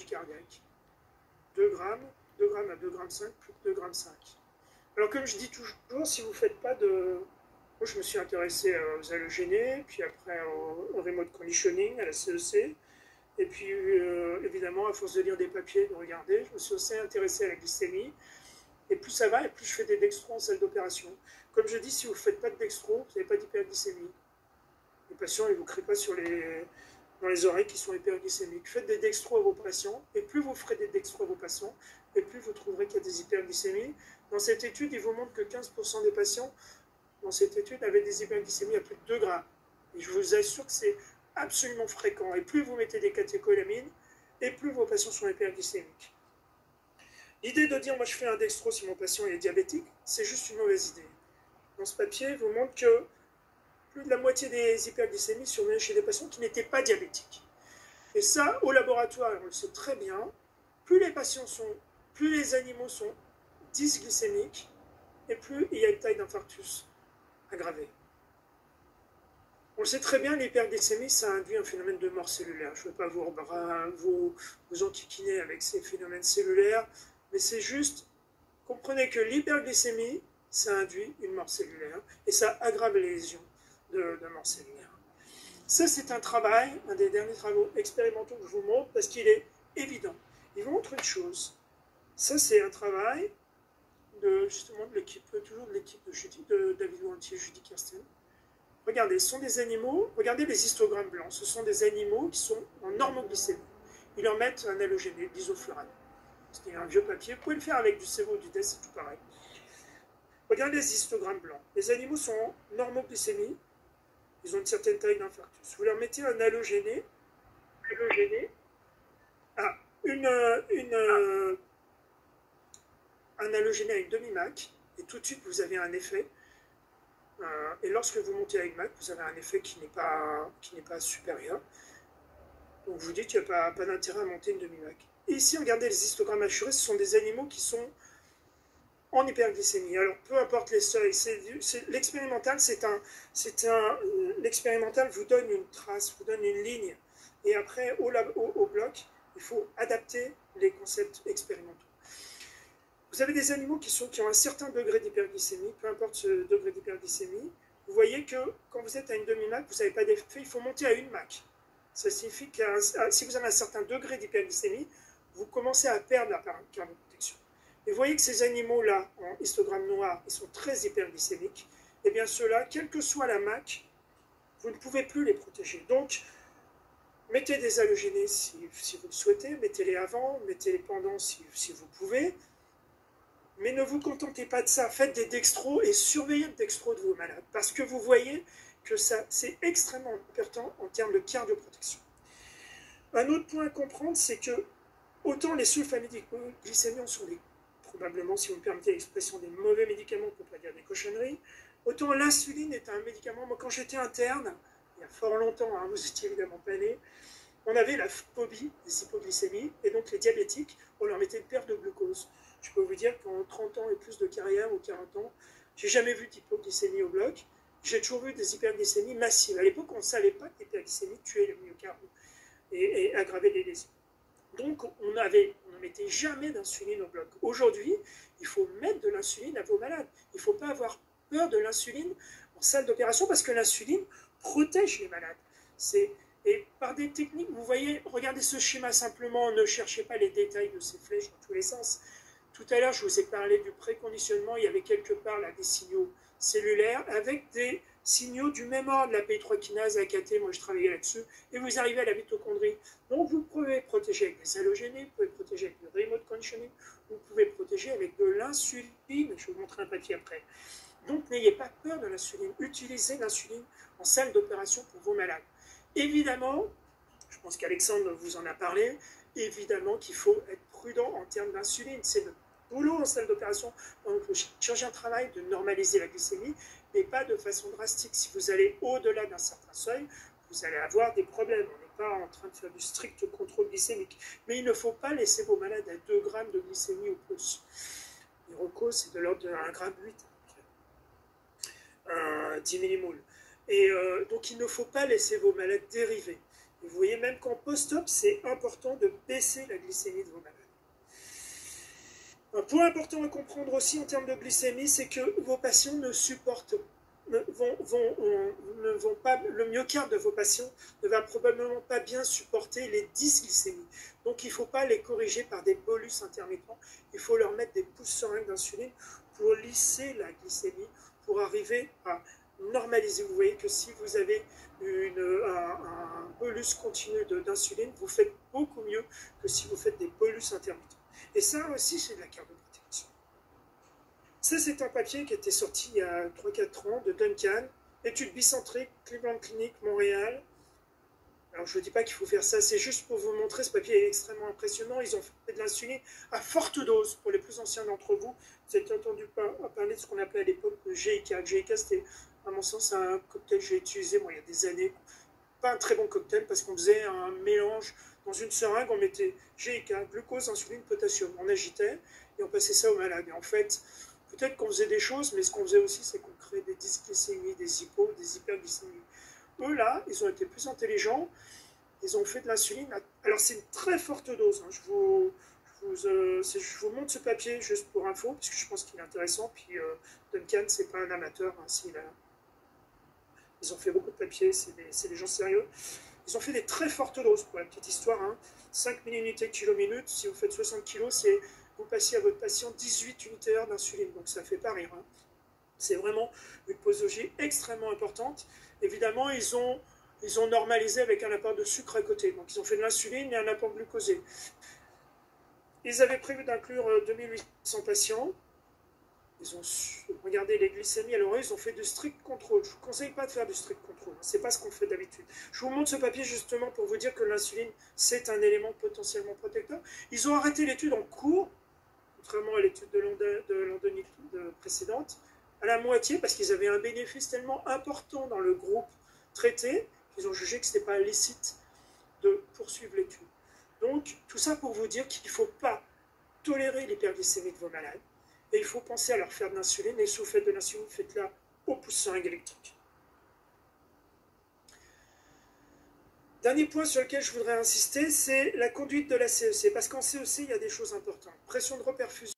cardiaque. 2 grammes, 2 grammes à 2 grammes 5, plus de 2 grammes 5. Alors comme je dis toujours, si vous ne faites pas de... Moi je me suis intéressé aux halogénés, puis après au remote conditioning, à la CEC, et puis évidemment à force de lire des papiers, de regarder, je me suis aussi intéressé à la glycémie, et plus ça va, et plus je fais des dextros en salle d'opération. Comme je dis, si vous ne faites pas de dextro, vous n'avez pas d'hyperglycémie. Les patients, ils ne vous crient pas dans les oreilles qui sont hyperglycémiques. Faites des dextros à vos patients, et plus vous ferez des dextros à vos patients, et plus vous trouverez qu'il y a des hyperglycémies. Dans cette étude, il vous montre que 15% des patients, dans cette étude, avaient des hyperglycémies à plus de 2 grammes. Et je vous assure que c'est absolument fréquent. Et plus vous mettez des catécholamines, et plus vos patients sont hyperglycémiques. L'idée de dire, moi je fais un dextro si mon patient est diabétique, c'est juste une mauvaise idée. Dans ce papier, il vous montre que plus de la moitié des hyperglycémies survenaient chez des patients qui n'étaient pas diabétiques. Et ça, au laboratoire, on le sait très bien, plus les animaux sont dysglycémiques, et plus il y a une taille d'infarctus aggravée. On le sait très bien, l'hyperglycémie, ça induit un phénomène de mort cellulaire. Je ne veux pas vous enquiquiner avec ces phénomènes cellulaires, mais c'est juste, comprenez que l'hyperglycémie, ça induit une mort cellulaire, et ça aggrave les lésions de mort cellulaire. Ça, c'est un travail, un des derniers travaux expérimentaux que je vous montre, parce qu'il est évident. Il vous montre une chose. Ça, c'est un travail justement de l'équipe de David Wantier et Judy Kirsten. Regardez, ce sont des animaux, regardez les histogrammes blancs, ce sont des animaux qui sont en normoglycémie. Ils leur mettent un halogéné, l'isoflurane. C'est un vieux papier, vous pouvez le faire avec du sévo ou du DES, c'est tout pareil. Regardez les histogrammes blancs. Les animaux sont en normoglycémie, ils ont une certaine taille d'infarctus. Vous leur mettez un halogéné à un halogéné à une demi-MAC, et tout de suite vous avez un effet. Et lorsque vous montez à une MAC, vous avez un effet qui n'est pas supérieur. Donc vous dites qu'il n'y a pas d'intérêt à monter une demi-MAC. Et ici, regardez les histogrammes assurés, ce sont des animaux qui sont en hyperglycémie. Alors peu importe les seuils, l'expérimental, l'expérimental vous donne une trace, vous donne une ligne. Et après, au bloc, il faut adapter les concepts expérimentaux. Vous avez des animaux qui ont un certain degré d'hyperglycémie, peu importe ce degré d'hyperglycémie. Vous voyez que quand vous êtes à une demi-MAC, vous n'avez pas d'effet, il faut monter à une MAC. Ça signifie que si vous avez un certain degré d'hyperglycémie, vous commencez à perdre la cardioprotection. Et vous voyez que ces animaux-là, en histogramme noir, ils sont très hyperglycémiques. Et bien ceux-là, quelle que soit la MAC, vous ne pouvez plus les protéger. Donc, mettez des halogénés si vous le souhaitez, mettez-les avant, mettez-les pendant si vous pouvez. Mais ne vous contentez pas de ça, faites des dextros et surveillez le dextro de vos malades, parce que vous voyez que c'est extrêmement important en termes de cardioprotection. Un autre point à comprendre, c'est que autant les sulfamidoglycémions sont probablement, si vous me permettez l'expression, des mauvais médicaments, pour ne pas dire des cochonneries, autant l'insuline est un médicament. Moi, quand j'étais interne, il y a fort longtemps, hein, vous étiez évidemment pas nés, on avait la phobie des hypoglycémies, et donc les diabétiques, on leur mettait une perte de glucose. Je peux vous dire qu'en 30 ans et plus de carrière, ou 40 ans, j'ai jamais vu d'hypoglycémie au bloc. J'ai toujours vu des hyperglycémies massives. À l'époque, on ne savait pas que l'hyperglycémie tuait le myocarde et aggravait les lésions. Donc, on ne mettait jamais d'insuline au bloc. Aujourd'hui, il faut mettre de l'insuline à vos malades. Il ne faut pas avoir peur de l'insuline en salle d'opération, parce que l'insuline protège les malades. Et par des techniques, vous voyez, regardez ce schéma simplement, ne cherchez pas les détails de ces flèches dans tous les sens. Tout à l'heure, je vous ai parlé du préconditionnement, il y avait quelque part là des signaux cellulaires avec des signaux du même ordre, la PI3 kinase, AKT, moi je travaillais là-dessus, et vous arrivez à la mitochondrie. Donc vous pouvez protéger avec des halogénés, vous pouvez protéger avec du remote conditioning, vous pouvez protéger avec de l'insuline, je vais vous montrer un papier après. Donc n'ayez pas peur de l'insuline, utilisez l'insuline en salle d'opération pour vos malades. Évidemment, je pense qu'Alexandre vous en a parlé, évidemment qu'il faut être prudent en termes d'insuline, c'est le boulot en salle d'opération, donc le chirurgien travaille de normaliser la glycémie, mais pas de façon drastique. Si vous allez au-delà d'un certain seuil, vous allez avoir des problèmes. On n'est pas en train de faire du strict contrôle glycémique. Mais il ne faut pas laisser vos malades à 2 grammes de glycémie ou plus. Les recos, c'est de l'ordre de 1,8 g, 10 millimoules. Et donc il ne faut pas laisser vos malades dériver. Et vous voyez même qu'en post-op, c'est important de baisser la glycémie de vos malades. Un point important à comprendre aussi en termes de glycémie, c'est que vos patients ne supportent ne vont pas, le myocarde de vos patients ne va probablement pas bien supporter les dysglycémies. Donc il ne faut pas les corriger par des bolus intermittents, il faut leur mettre des pousses seringues d'insuline pour lisser la glycémie, pour arriver à normaliser. Vous voyez que si vous avez un bolus continu d'insuline, vous faites beaucoup mieux que si vous faites des bolus intermittents. Et ça aussi, c'est de la cardioprotection. Ça, c'est un papier qui était sorti il y a 3-4 ans de Duncan, étude bicentrique, Cleveland Clinic, Montréal. Alors, je ne dis pas qu'il faut faire ça, c'est juste pour vous montrer, ce papier est extrêmement impressionnant. Ils ont fait de l'insuline à forte dose. Pour les plus anciens d'entre vous, vous avez entendu parler de ce qu'on appelait à l'époque le GIK. Le GIK, c'était, à mon sens, un cocktail que j'ai utilisé moi, il y a des années. Pas un très bon cocktail parce qu'on faisait un mélange dans une seringue, on mettait GIK, glucose, insuline, potassium. On agitait et on passait ça aux malades. Et en fait, peut-être qu'on faisait des choses, mais ce qu'on faisait aussi, c'est qu'on créait des dysglycémies, des hyperglycémies. Eux, là, ils ont été plus intelligents. Ils ont fait de l'insuline. Alors, c'est une très forte dose. Hein. Je vous montre ce papier juste pour info, parce que je pense qu'il est intéressant. Puis, Duncan, c'est pas un amateur. Hein, ils ont fait beaucoup de papiers, c'est des gens sérieux. Ils ont fait des très fortes doses, pour la petite histoire. Hein. 5 milliunités kilo-minute. Si vous faites 60 kg, c'est vous passez à votre patient 18 unités heure d'insuline. Donc, ça ne fait pas rire. Hein. C'est vraiment une posologie extrêmement importante. Évidemment, ils ont normalisé avec un apport de sucre à côté. Donc, ils ont fait de l'insuline et un apport glucosé. Ils avaient prévu d'inclure 2800 patients. Ils ont regardé les glycémies. Alors, ils ont fait du strict contrôle. Je ne vous conseille pas de faire du strict contrôle. Ce n'est pas ce qu'on fait d'habitude. Je vous montre ce papier justement pour vous dire que l'insuline, c'est un élément potentiellement protecteur. Ils ont arrêté l'étude en cours, contrairement à l'étude de Londonite précédente, à la moitié, parce qu'ils avaient un bénéfice tellement important dans le groupe traité qu'ils ont jugé que ce n'était pas licite de poursuivre l'étude. Donc, tout ça pour vous dire qu'il ne faut pas tolérer l'hyperglycémie de vos malades, et il faut penser à leur faire de l'insuline, et si vous faites de l'insuline, faites-la au pouce seringue électrique. Dernier point sur lequel je voudrais insister, c'est la conduite de la CEC, parce qu'en CEC, il y a des choses importantes. Pression de reperfusion.